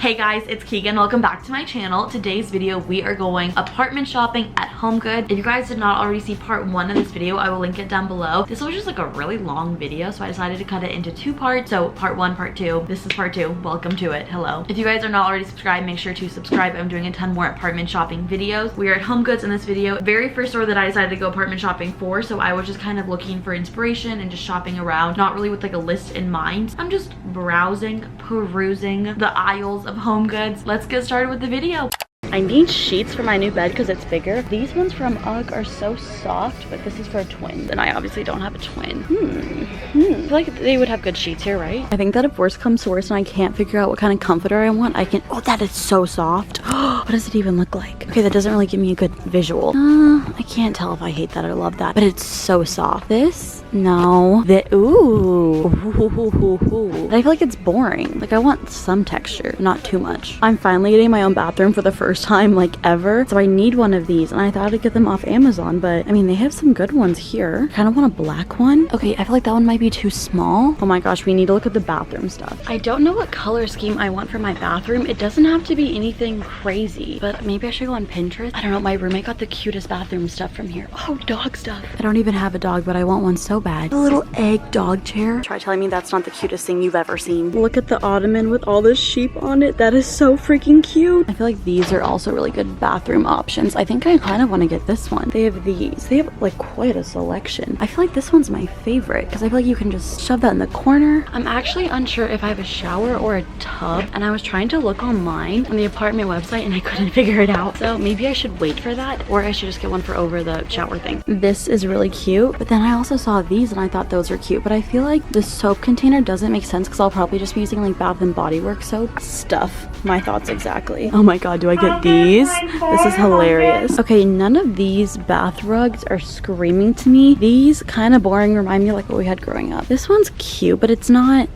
Hey guys, it's Keegan. Welcome back to my channel. Today's video, we are going apartment shopping at HomeGoods. If you guys did not already see part 1 of this video, I will link it down below. This was just like a really long video, so I decided to cut it into 2 parts. So part 1, part 2. This is part 2. Welcome to it. Hello. If you guys are not already subscribed, make sure to subscribe. I'm doing a ton more apartment shopping videos. We are at HomeGoods in this video. Very first store that I decided to go apartment shopping for, so I was just kind of looking for inspiration and just shopping around, not really with like a list in mind. I'm just browsing, perusing the aisles of HomeGoods. Let's get started with the video. I need sheets for my new bed because it's bigger. These ones from UGG are so soft, but this is for a twin. And I obviously don't have a twin. I feel like they would have good sheets here, right? I think that if worse comes to worse and I can't figure out what kind of comforter I want, I can... Oh, that is so soft. What does it even look like? Okay, that doesn't really give me a good visual. I can't tell if I hate that or love that, but it's so soft. This? No. Ooh. I feel like it's boring. Like I want some texture, not too much. I'm finally getting my own bathroom for the first time like ever, so I need one of these, and I thought I'd get them off Amazon, but I mean they have some good ones here. Kind of want a black one. Okay, I feel like that one might be too small. Oh my gosh, we need to look at the bathroom stuff. I don't know what color scheme I want for my bathroom. It doesn't have to be anything crazy, but maybe I should go on Pinterest. I don't know, my roommate got the cutest bathroom stuff from here. Oh, dog stuff. I don't even have a dog, but I want one so bad. A little egg dog chair. Try telling me that's not the cutest thing you've ever seen. Look at the ottoman with all the sheep on it. That is so freaking cute. I feel like these are also really good bathroom options. I think I kind of want to get this one. They have these. They have like quite a selection. I feel like this one's my favorite because I feel like you can just shove that in the corner. I'm actually unsure if I have a shower or a tub, and I was trying to look online on the apartment website and I couldn't figure it out. So maybe I should wait for that, or I should just get one for over the shower thing. This is really cute, but then I also saw these and I thought those are cute, but I feel like the soap container doesn't make sense because I'll probably just be using like Bath and Body Works soap stuff. My thoughts exactly. Oh my god, do I get these? This is hilarious. Okay, none of these bath rugs are screaming to me. These kind of boring remind me of like what we had growing up. This one's cute, but it's not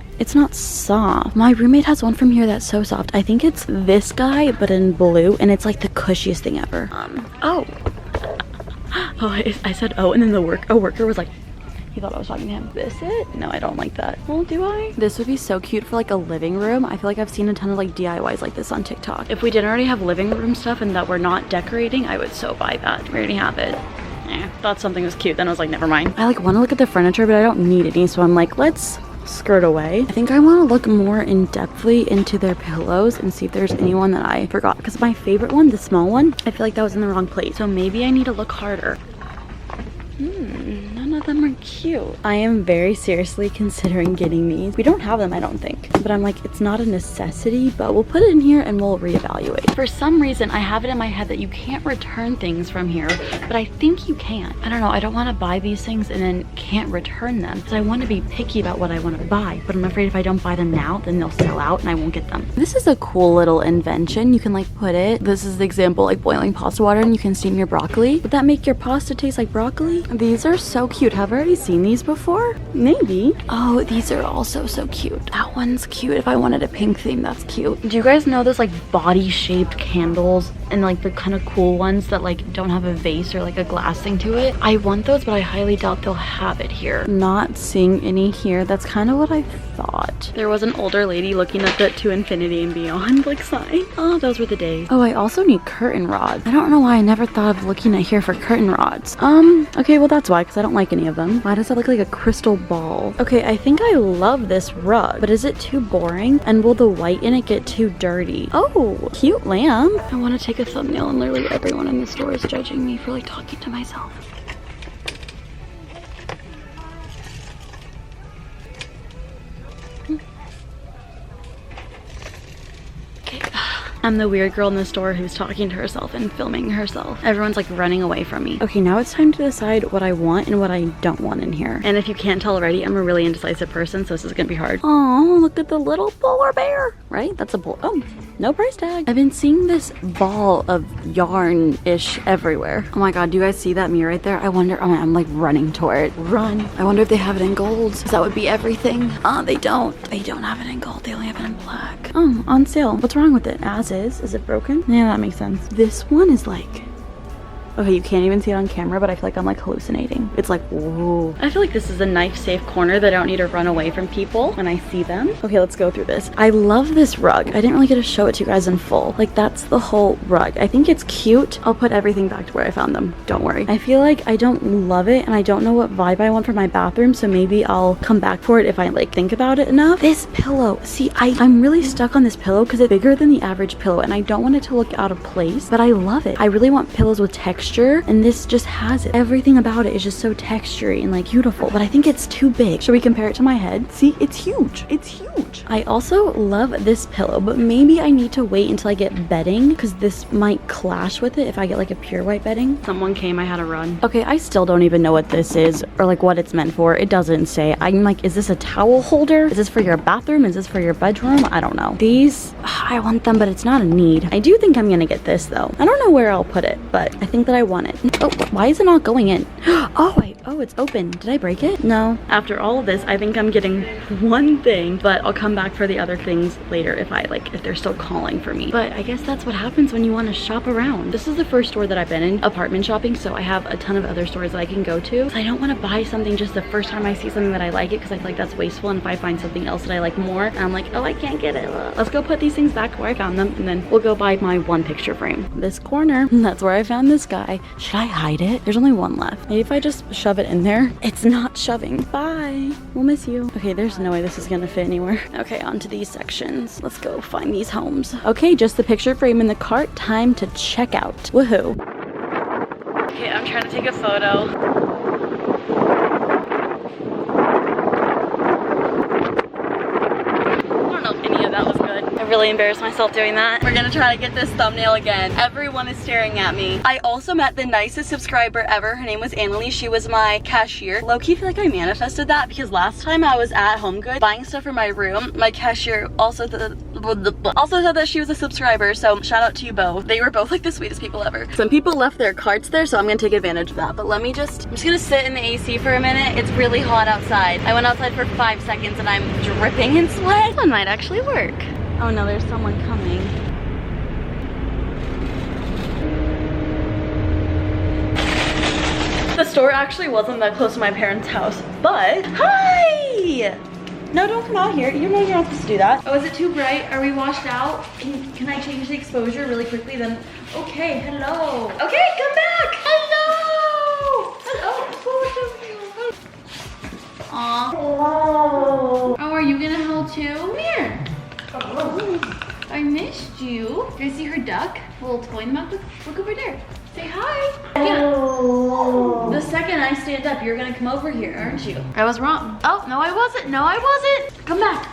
soft. My roommate has one from here that's so soft. I think it's this guy, but in blue, and it's like the cushiest thing ever. Oh, I said oh, and then a worker was like, he thought I was talking to him. This it? No, I don't like that. Well, do I? This would be so cute for like a living room. I feel like I've seen a ton of like DIYs like this on TikTok. If we didn't already have living room stuff and that we're not decorating, I would so buy that. We already have it. Thought something was cute, then I was like, never mind. I like want to look at the furniture, but I don't need any, so I'm like, let's skirt away. I think I want to look more in-depthly into their pillows and see if there's anyone that I forgot, because my favorite one, the small one, I feel like that was in the wrong place, so maybe I need to look harder. None of them are cute. I am very seriously considering getting these. We don't have them, I don't think, but I'm like, it's not a necessity, but we'll put it in here and we'll reevaluate. For some reason, I have it in my head that you can't return things from here, but I think you can. I don't know, I don't want to buy these things and then can't return them, because I want to be picky about what I want to buy, but I'm afraid if I don't buy them now, then they'll sell out and I won't get them. This is a cool little invention. You can like put it, this is the example, like boiling pasta water, and you can steam your broccoli. Would that make your pasta taste like broccoli? These are so cute. Have I already seen these before? Maybe. Oh, these are also so cute. That one's cute. If I wanted a pink theme, that's cute. Do you guys know those like body shaped candles and like the kind of cool ones that like don't have a vase or like a glass thing to it? I want those, but I highly doubt they'll have it here. Not seeing any here. That's kind of what I thought. There was an older lady looking at the To Infinity and Beyond like sign. Oh, those were the days. Oh, I also need curtain rods. I don't know why I never thought of looking at here for curtain rods. Okay, well that's why, because I don't like any of them. Why does that look like a crystal ball? Okay, I think I love this rug, but is it too boring? And will the white in it get too dirty? Oh, cute lamp. I want to take a thumbnail and literally everyone in the store is judging me for like talking to myself. I'm the weird girl in the store who's talking to herself and filming herself. Everyone's like running away from me. Okay, now it's time to decide what I want and what I don't want in here. And if you can't tell already, I'm a really indecisive person, so this is gonna be hard. Oh, look at the little polar bear. Right? That's a bull. Oh, no price tag. I've been seeing this ball of yarn-ish everywhere. Oh my god, do you guys see that mirror right there? I wonder, oh, I'm like running toward it. Run. I wonder if they have it in gold, because that would be everything. They don't. They don't have it in gold. They only have it in black. Oh, on sale. What's wrong with it? As is. Is it broken? Yeah, that makes sense. This one is like Okay, you can't even see it on camera, but I feel like I'm like hallucinating. It's like, whoa. I feel like this is a knife safe corner that I don't need to run away from people when I see them. Okay, let's go through this. I love this rug. I didn't really get to show it to you guys in full. Like, that's the whole rug. I think it's cute. I'll put everything back to where I found them. Don't worry. I feel like I don't love it and I don't know what vibe I want for my bathroom, so maybe I'll come back for it if I like think about it enough. This pillow. See, I'm really stuck on this pillow because it's bigger than the average pillow and I don't want it to look out of place, but I love it. I really want pillows with texture, and this just has it. Everything about it is just so textury and like beautiful, but I think it's too big. Should we compare it to my head? See, it's huge. It's huge. I also love this pillow, but maybe I need to wait until I get bedding because this might clash with it if I get like a pure white bedding. Someone came, I had to run. Okay, I still don't even know what this is or like what it's meant for. It doesn't say. I'm like, is this a towel holder? Is this for your bathroom? Is this for your bedroom? I don't know. These, I want them, but it's not a need. I do think I'm gonna get this though. I don't know where I'll put it, but I think that I want it. Oh, why is it not going in? Oh, wait. Oh, it's open. Did I break it? No. After all of this, I think I'm getting one thing, but I'll come back for the other things later if they're still calling for me. But I guess that's what happens when you want to shop around. This is the first store that I've been in, apartment shopping, so I have a ton of other stores that I can go to. I don't want to buy something just the first time I see something that I like it because I feel like that's wasteful, and if I find something else that I like more, I'm like, oh, I can't get it. Let's go put these things back where I found them, and then we'll go buy my one picture frame. This corner, that's where I found this guy. Should I hide it? There's only one left. Maybe if I just shove it in there. It's not shoving. Bye. We'll miss you. Okay, there's no way this is gonna fit anywhere. Okay, on to these sections. Let's go find these homes. Okay, just the picture frame in the cart. Time to check out. Woohoo. Okay, I'm trying to take a photo. Really embarrassed myself doing that. We're gonna try to get this thumbnail again. Everyone is staring at me. I also met the nicest subscriber ever. Her name was Annalie. She was my cashier. Low-key feel like I manifested that because last time I was at HomeGoods buying stuff for my room, my cashier also said that she was a subscriber, so shout out to you both. They were both like the sweetest people ever. Some people left their carts there, so I'm gonna take advantage of that. But I'm just gonna sit in the AC for a minute. It's really hot outside. I went outside for 5 seconds and I'm dripping in sweat. That might actually work. Oh no, there's someone coming. The store actually wasn't that close to my parents' house, but hi! No, don't come out here. You know you're not supposed to do that. Oh, is it too bright? Are we washed out? Can I change the exposure really quickly then? Okay, hello. Okay, come back. Hello. Hello. Aw. Hello. Oh, are you gonna help too? Come here. Oh, I missed you. You guys see her duck? A little toy in the mouth? Look over there. Say hi. Yeah. The second I stand up, you're gonna come over here, aren't you? I was wrong. Oh, no I wasn't. No I wasn't. Come back.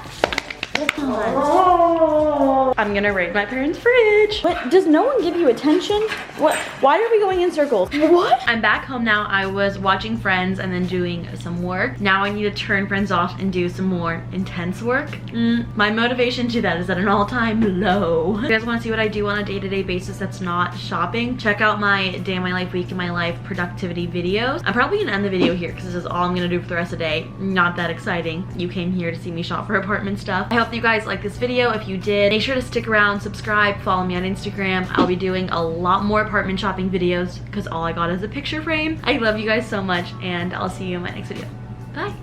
I'm gonna raid my parents' fridge. What? Does no one give you attention? What? Why are we going in circles? What? I'm back home now. I was watching Friends and then doing some work. Now I need to turn Friends off and do some more intense work. My motivation to that is at an all-time low. If you guys want to see what I do on a day-to-day basis that's not shopping, check out my day in my life, week in my life productivity videos. I'm probably gonna end the video here because this is all I'm gonna do for the rest of the day. Not that exciting. You came here to see me shop for apartment stuff. I hope you guys liked this video. If you did, make sure to stick around, subscribe, follow me on Instagram. I'll be doing a lot more apartment shopping videos because all I got is a picture frame. I love you guys so much and I'll see you in my next video. Bye.